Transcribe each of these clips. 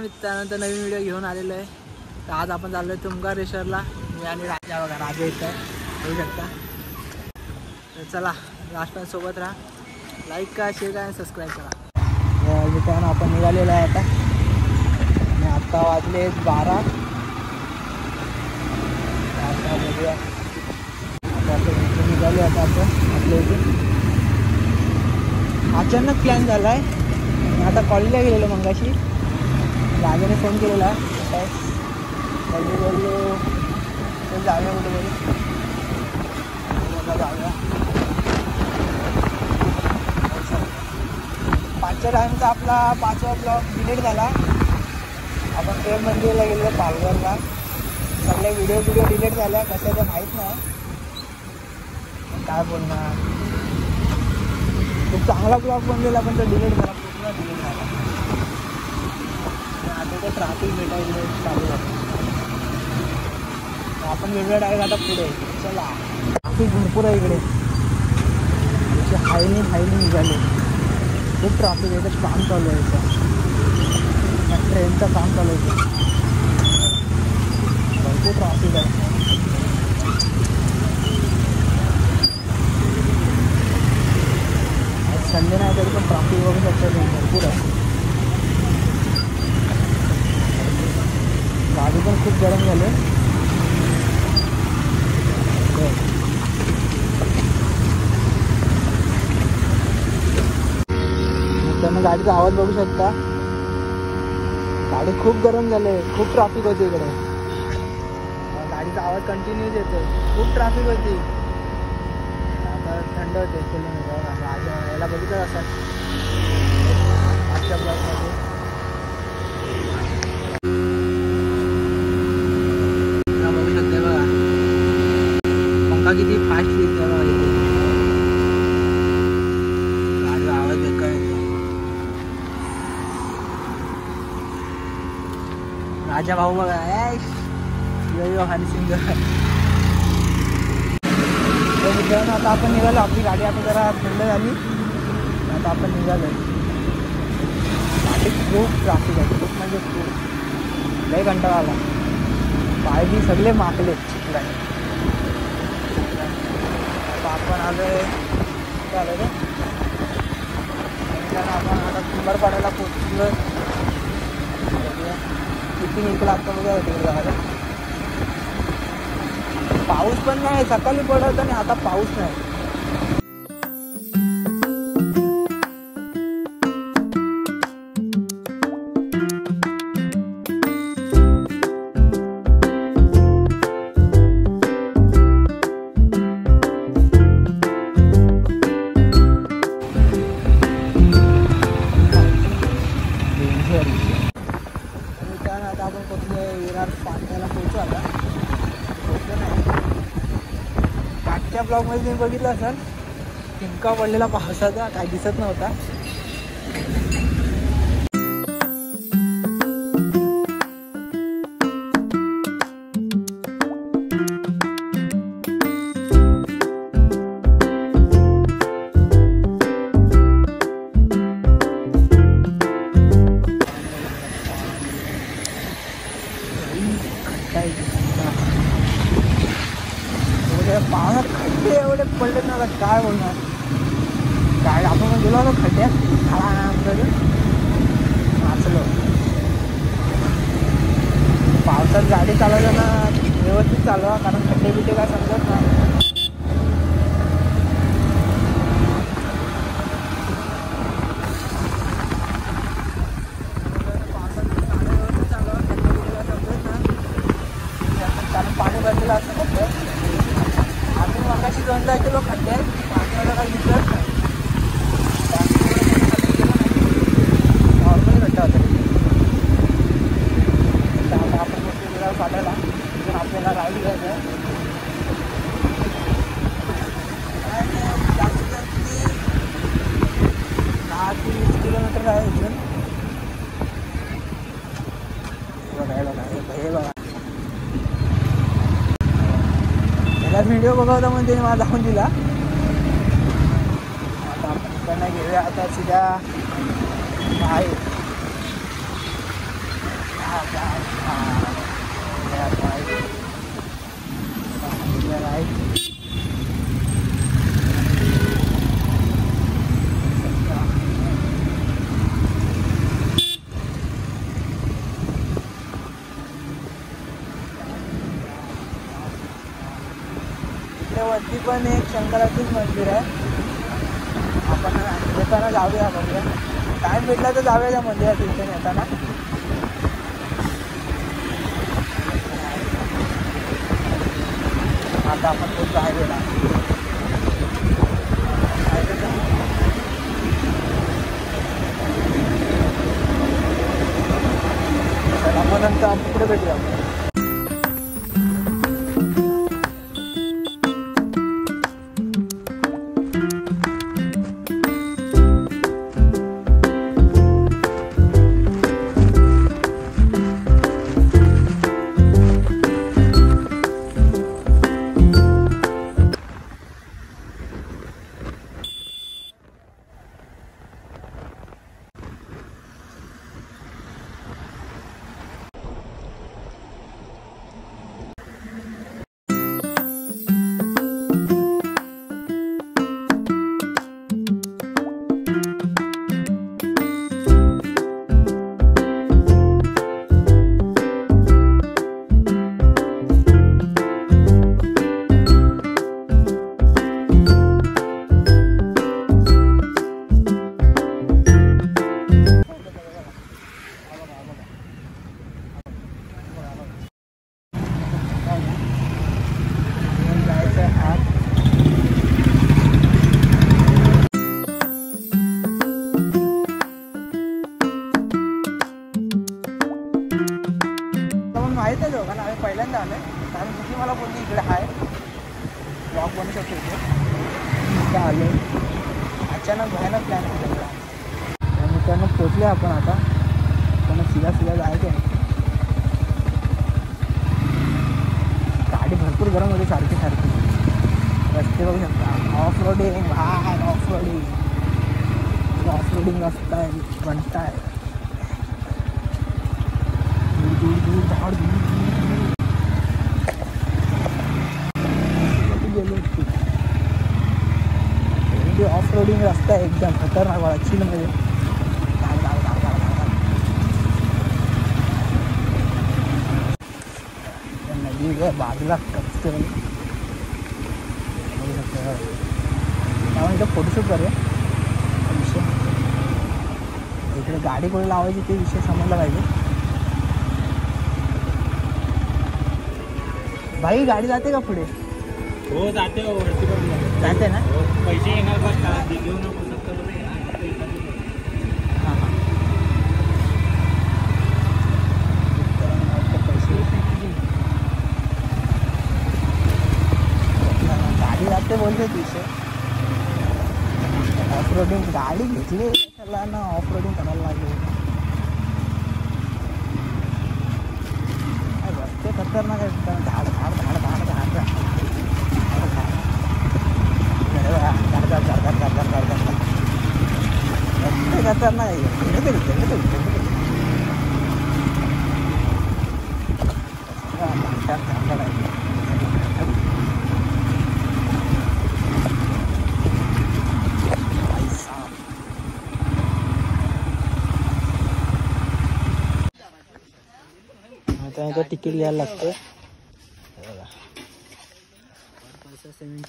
मित्रांनो नवीन व्हिडिओ घेऊन आलेलो आहे। तर आज आपण चाललोय तुंगारेश्वरला। मी आणि राजा बघा, राजा येत आहे, होऊ शकता। तर चला लास्ट सोबत राहा, लाईक करा, शेअर करा आणि सबस्क्राईब करा। मित्रांनो आपण निघालेलो आहे आता, आणि आता वाजले 12। आता बघूया, आता निघालो आता आपण आपल्या इथे। अचानक प्लॅन झाला आहे। आता कॉलेजला गेलेलो मंगाशी, राजाने फोन केलेला काय कॉलेज बोललो तर जाऊया कुठे बोलू, जाऊया 5च्या टाईमचा आपला 5वा ब्लॉग डिलीट झाला। आपण प्रेम मंदिरला गेलो पालघरला, सगळे व्हिडिओ डिलीट झाल्या, कसं तर माहीत नाही काय बोलणार। खूप चांगला ब्लॉग बनलेला पण तो डिलीट झाला, पूर्ण डिलीट झाला। आता ते ट्रॅफिक भेटायला चालू झालं, आपण वेगळं डायरेक्ट आता पुढे चला। ट्रॅफिक भरपूर आहे इकडे, हायली निघाले, खूप ट्रॅफिक आहे। इथं काम चालू आहे, इथं ट्रेनचं काम चालू आहे, भरपूर ट्रॅफिक आहे। संडे नाही तरी पण ट्रॅफिक बघू शकतो भरपूर आहे। गाडी पण खूप गरम झाले, त्यांना गाडीचा आवाज बघू शकता। गाडी खूप गरम झाले, खूप ट्रॅफिक होती इकडे, गाडीचा आवाज कंटिन्यूच येतो, खूप ट्रॅफिक होती। आता थंड होते राजा याला बघितलं असं आजच्या ब्लॉगमध्ये। किती फास्ट लिहिते बघा, गाडीचा आवाज बेकार येतो। राजा भाऊ बघा, यो हरिसिंग। मित्रांनो आता आपण निघालो, आपली गाडी आता जरा थंड झाली, आता आपण निघालो। गाडी खूप ट्रॅफिक आहे, खूप म्हणजे खूप, लय कंटाळा आला, पाय बी सगळे माकले चिखलाने। आपण आलोय आलं रे, आपण आता कुंभारपाड्याला पोचलो। किती निघला आता बघा तिकडे जायला, पाऊस पण नाही, सकाळी पडत आणि आता पाऊस नाही। आता आपण पोचलो विरार पाट्याला, पोचू आता, पोचलो नाही। मागच्या ब्लॉगमध्ये तुम्ही बघितलं असाल, टिंका पडलेला पावसाचा, काय दिसत नव्हता। पावसात खड्डे एवढे पडले ना, काय बोलणार। काय आपण गेलो होतो खड्ड्यात, वाचलो। पावसात गाडी चालवताना व्यवस्थित चालवा, कारण खड्डे बिड्डे काय समजत नाही। पाणी भरलेलं असतं फक्त, आम्ही मगाशी 2-3 किलो खड्डे पाण्याला काही दिसत नाही, नॉर्मली खड्डा होता। आता आपण विरार पाट्याला, तिथून आपल्याला राईड घ्यायचं आहे। किलोमीटर आहे इथून. हे बघा त्याला व्हिडिओ बघावता म्हणून त्याने मला दाखवून दिला. आता आपण त्यांना घेऊया आता सीधा आहे वरती पण एक शंकराचंच मंदिर आहे. आपण येताना जाऊया बघूया. टाईम भेटला तर जाऊया त्या मंदिरात इथे येताना. आता आपण खूप हायवेला चला मग नंतर आपण पुढे भेटूया. माहीत आहे दोघांना. आम्ही पहिल्यांदा आलो आहे कारण किती मला बोलली इकडे आहे ब्लॉग बनू शकतो इथे आलो. अचानक भयानक प्लॅन केला त्यामुळे त्यांना पोचले आपण. आता त्यांना सीधा जायचं आहे. गाडी भरपूर गरम होते सारखी. रस्ते बघू शकता. ऑफ रोडिंग बाहेर ऑफ रोडिंग रस्ता आहे बनता आहे. दूर झाड गेलो. ऑफ रोडिंग रस्ता आहे एकदम खतरनाक वाला चिलमध्ये. नदी बाजूला कच्चे त्यामुळे इथं फोटोशूट करूया. विषय इकडे गाडी कोणी लावायची ते विषय समजला पाहिजे. भाई गाडी जाते का पुढे? हो जाते. वरती जाते ना. पैसे येणार बस घेऊ नको. हां हां पैसे गाडी जाते बोलते विषय. ऑफ रोडिंग गाडी घेतली त्याला ना ऑफ रोडिंग करायला लागली. रस्ते खतरनाक एकदम. झाड रस्ते खतरनाक आहे. आता तिकीट घ्यायला लागतं. पैसा सिमेंट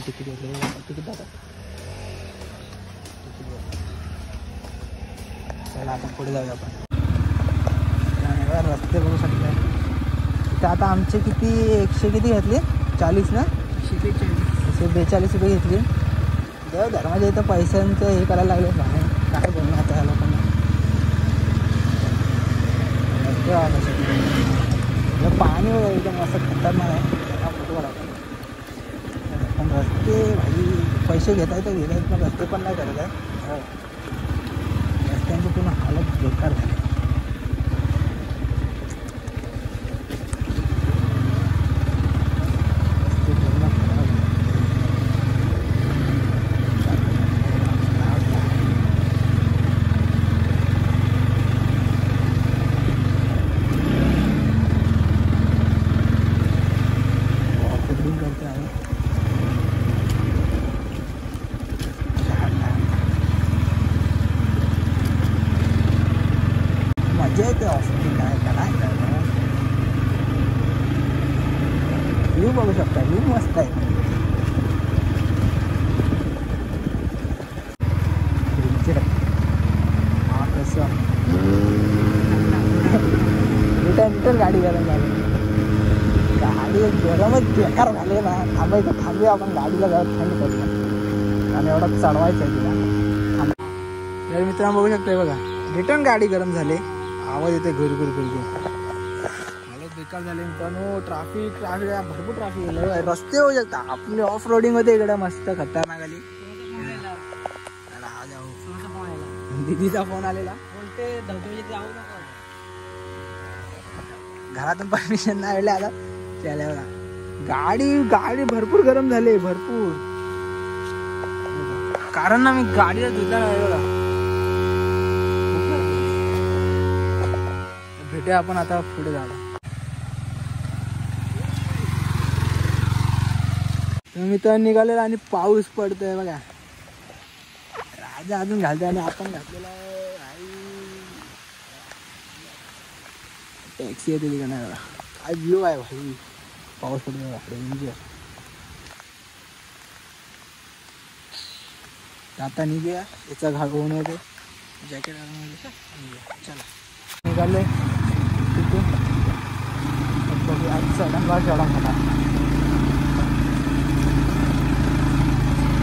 तिकीट घेतलं. तिकीट दादा चला आता पुढे जाऊया आपण. रस्ते बघू शकता. तर आता आमचे किती 100 किती घेतले 40 ना 142 रुपये घेतली. धर्माच्या इथं पैशांचं हे करायला लागले. काय बोलणार आता ह्या लोकांना. पाणी पाणी वगैरे एकदम असं खतरनाक आहे. त्याला फोटो काढायचा. पण रस्ते भाई पैसे घेत आहे तर घेत आहेत पण रस्ते पण नाही करत आहे. रस्त्यांची पूर्ण हालत बेकार झाली. मजा येते ऑफरोडिंग काय व्ह्यू बघू शकता. व्ह्यू मस्त आहे. हा कसं रिटर्न गाडी गरम झाली. गाडी गरमच बेकार झाली ना. थांबायचं थांबूया आपण गाडीला जरा थंड करूया आणि एवढा चढवायचं आहे तिला. तर मित्रांनो बघू शकता बघा रिटर्न गाडी गरम झाली. आवाज येते घुरघुर घुरघुर. हालत बेकार झाले मित्रांनो. ट्राफिक भरपूर ट्राफिक आहे. रस्ते होऊ शकता आपले ऑफ रोडिंग होते इकडे मस्त खतरनाक आली. दीदीचा फोन आलेला बोलते घरातून परमिशन नाही मिळाले. आता त्याला गाडी भरपूर गरम झाली भरपूर. कारण ना मी गाडीला धुता नाही बघा. भेटूया आपण आता पुढे जायला. मित्रांनो निघालेला आणि पाऊस पडतोय बघा. राजा अजून घालतोय आणि आपण घातलेला टॅक्सी येते तिकडे बघा. काय व्ह्यू आहे भाई. पाऊस पडतोय बघा. आता निघूया. याचा घाल होऊन येते. जॅकेट चला निघाले तिथून. चढणला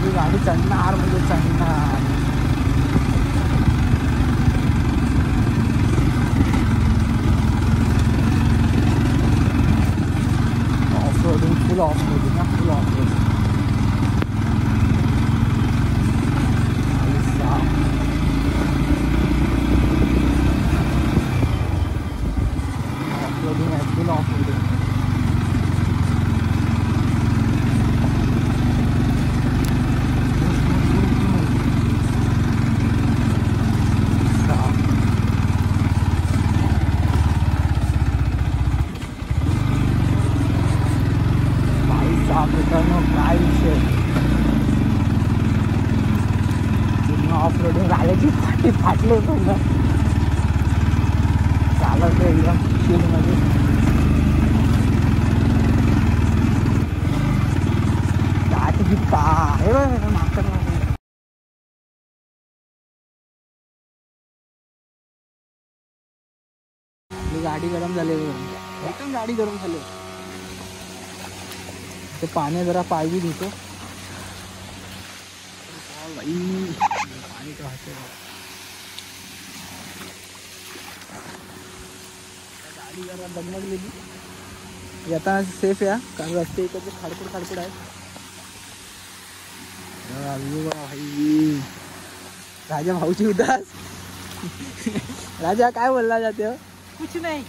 ही गाडी चढणार म्हणजे चढणार. Off roading full off roading ना full off roading. Full off roading. काय विषय ऑफ रोडिंग राजाची फाटी फाटले होतं चालत एकदम शिलमध्ये. गाडी काय मागतात गाडी गरम झाली एकदम. गाडी गरम झाली. ते पाणी जरा पाय धुतो बाई. पाणी तर वाहते. गाडी जरा दगमगलेली. येताना सेफ या कारण रस्ते इकडचे खाडखुड आहे. भाई राजा भाऊची उदास. राजा काय बोलला जाते कुछ नाही.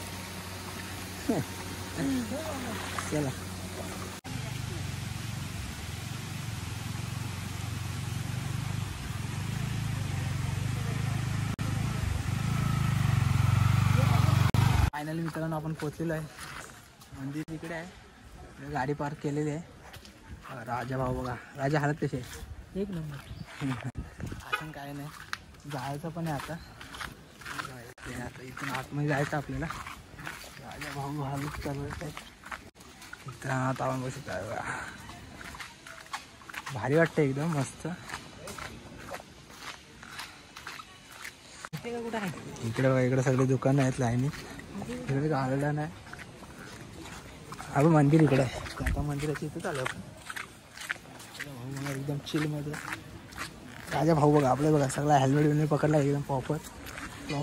चला फायनली मित्रांनो आपण पोचलेलो आहे. मंदिर तिकडे आहे. गाडी पार्क केलेली आहे. राजा भाऊ बघा. राजा हालत कशी आहे एक नंबर. असं काय नाही जायचं पण आहे आता. आता इथून आतमध्ये जायचं आपल्याला. राजा भाऊ हालत चालत आहे. आता आपण बसू काय बघा. भारी वाटतं एकदम मस्त. कुठं आहे इकडे बघा. इकडे सगळे दुकानं आहेत लाईनी. इकडे गार्डन आहे. आपण मंदिर इकडे आहे. आता मंदिराची इथं चालू आपण. भाऊ एकदम चिलमध्ये. राजा भाऊ बघा आपले बघा सगळा हेल्मेट बिल्मेट पकडला एकदम प्रॉपर.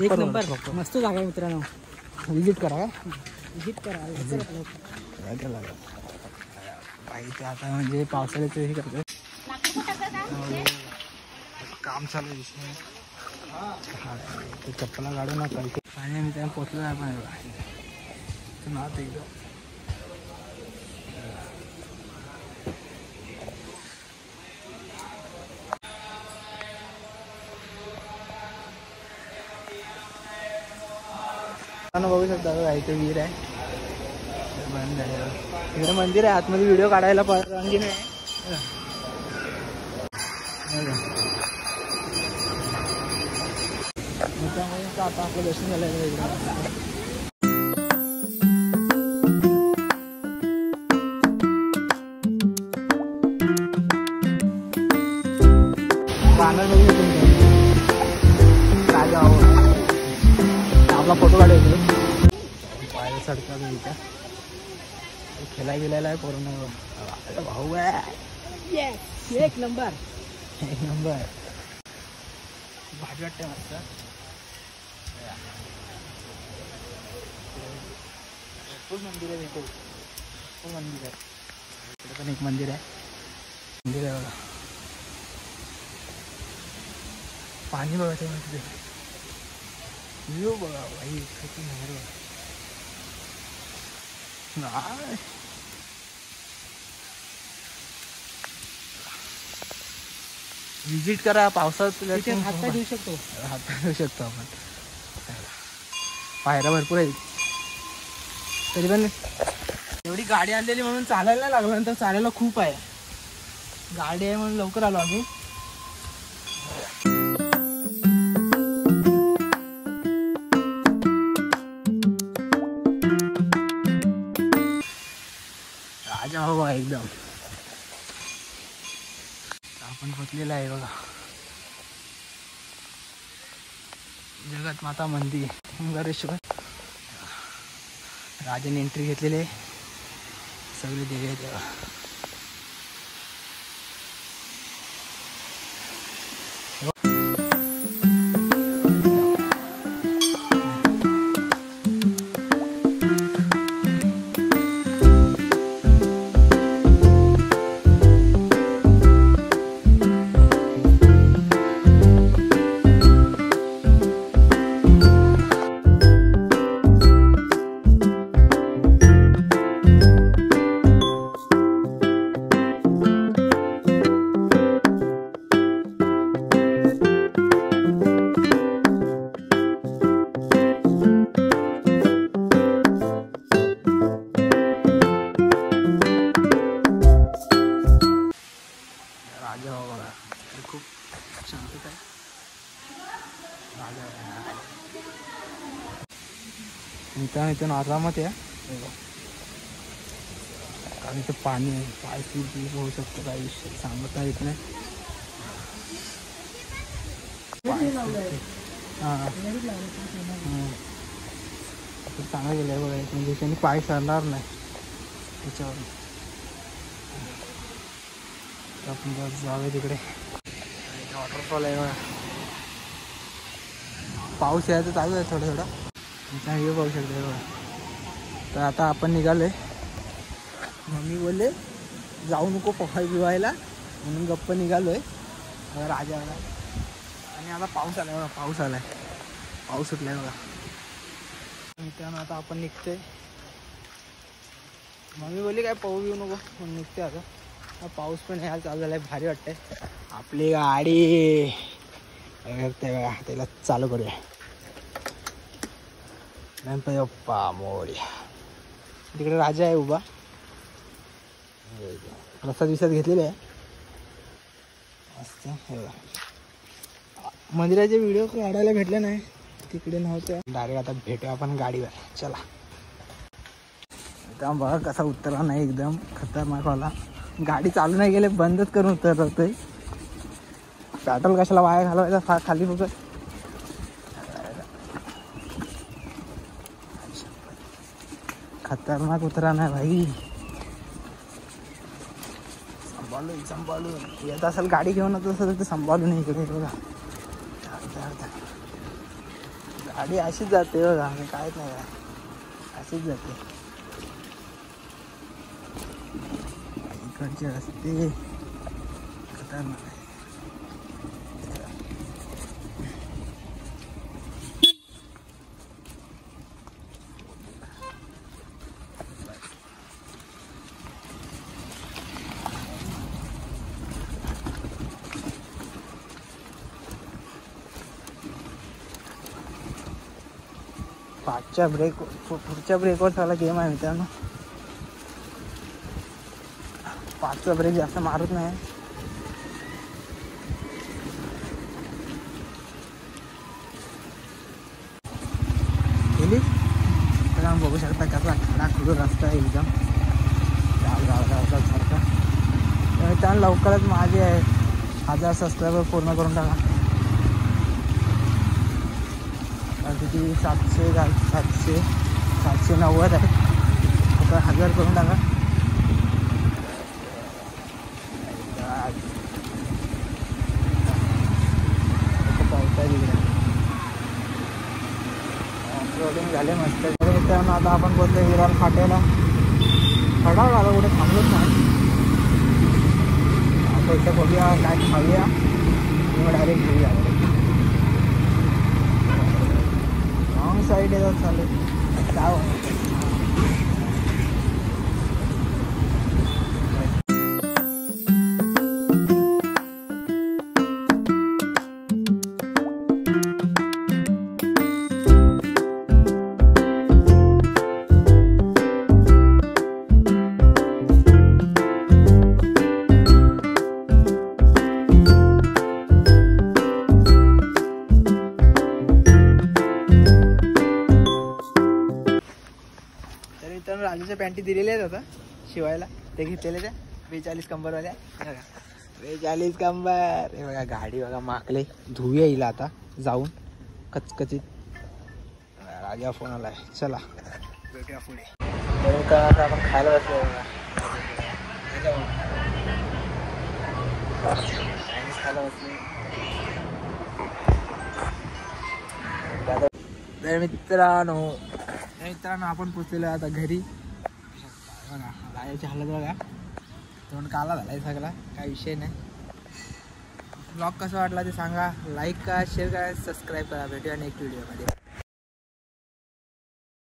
एक नंबर मस्त जागा आहे मित्रांनो. विजिट करा. बाई ते आता म्हणजे पावसाळ्याचं हे करतोय काम चालू आहे. ते चप्पला काढू नका आणि आम्ही त्या पोचलो आहे पण नात एकदम बघू शकता बघा इथे विहीर आहे बंद आहे. इकडे मंदिर आहे आतमध्ये व्हिडिओ काढायला परवानगी नाही. त्यामुळे आता आपलं दर्शन झालं इकडे गाणं बघू राजा आपला फोटो काढायचो पायऱ्या चढतात इथं खेळायला गेलेला आहे कोरोना भाऊ आहे एक नंबर भाजी वाटते मस्त. भरपूर मंदिर आहे इथे भरपूर मंदिर आहे. इकडे पण एक मंदिर आहे बघा पाणी बघा ते तिथे व्ह्यू बघा भाई किती भारी आहे. विजिट करा पावसात हात देऊ शकतो आपण. पायऱ्या भरपूर आहेत तरी पण एवढी गाडी आणलेली म्हणून चालायला नाही लागलं. नंतर चालायला खूप आहे गाडी आहे म्हणून लवकर आलो आम्ही. राजा बाबा एकदम आपण पोचलेला आहे बघा जगत माता मंदिर ओंकारेश्वर. राजाने एंट्री घेतलेली आहे सगळे देवी आहेत तेव्हा. खूप शांतता आहे. इथून आरामात आहे कारण इथं पाणी आहे. पाय स्लीप होऊ शकतो काही सांगत नाही येत नाही. चांगलं गेलं आहे बघा म्हणजे त्यांनी पाय सरणार नाही त्याच्यावर. आपण जाऊया तिकडे वॉटरफॉल आहे बघा. पाऊस यायचं चालू आहे थोडं थोडं व्ह्यू पाहू शकतो बघा. तर आता आपण निघालो आहे. मम्मी बोलले जाऊ नको पोहाय बिवायला म्हणून गप्प निघालो आहे राजाला. आणि आता पाऊस आला बघा पाऊस आला आहे पाऊस सुटला आहे बघा. मित्रांनो आता आपण निघतोय. मम्मी बोलली काय पाहू घेऊ नको म्हणून निघते आता. पाऊस पण यायला चालू झाला आहे भारी वाटतंय. आपली गाडी बघा त्याला चालू करूया. गणपती बाप्पा मोरया. तिकडे राजा आहे उभा प्रसाद विसाद घेतलेले आहे मस्त. मंदिराचे व्हिडिओ काढायला भेटले नाही तिकडे नव्हते. डायरेक्ट आता भेटूया आपण गाडीवर. चला एकदम बघा कसा उतरला नाही एकदम खतरनाक वाला. गाडी चालू नाही गेले बंदच करून उतरतोय. पेट्रोल कशाला वाया घालवायचा फार खाली फक्त. खतरनाक उतरा नाही भाई. सांभाळून येत असेल गाडी घेऊन असेल तर सांभाळून इकडे बघा. गाडी अशीच जाते बघा काहीच नाही असेच जाते इकडचे रस्ते खतरनाक आहे. पाचच्या ब्रेक पुढच्या ब्रेकवर चांगला गेम आहे मित्रांनो. पाचचा ब्रेक जास्त मारत नाही. गेली तर बघू शकता कसा खडाखुडून रस्ता आहे एकदम सारखा. मित्रांनो लवकरच माझे 1000 सबस्क्रायबर पूर्ण करून टाका. किती 790 आहे. आता 1000 करून टाका. ऑफरोडिंग झाले मस्त. मित्रांनो आता आपण बोलतोय विरार फाट्याला. खडा झाला कुठे थांबलोच नाही. आता इथं बघूया काय खाऊया किंवा डायरेक्ट घेऊया. रॉंग साईड येतात चालेल काय राजूच्या पॅन्टी दिलेल्या आहेत आता शिवायला. ते घेतलेले त्या 42 कंबरवाल्या. 42 कंबर. हे बघा गाडी बघा माकले. धुऊया येईल आता जाऊन कचकचीत. राजा फोन आलाय. चला भेटूया पुढे. आता आपण खायला बसलो बघा. खायला बसलो. तर मित्रांनो आपण पोचलेलो आता घरी. बघा राजाची हालत बघा. तोंड काला झालाय सगळा. काय विषय नाही. ब्लॉग कसा वाटला ते सांगा. लाईक करा, शेअर करा, सबस्क्राईब करा. भेटूया नेक्स्ट व्हिडिओमध्ये.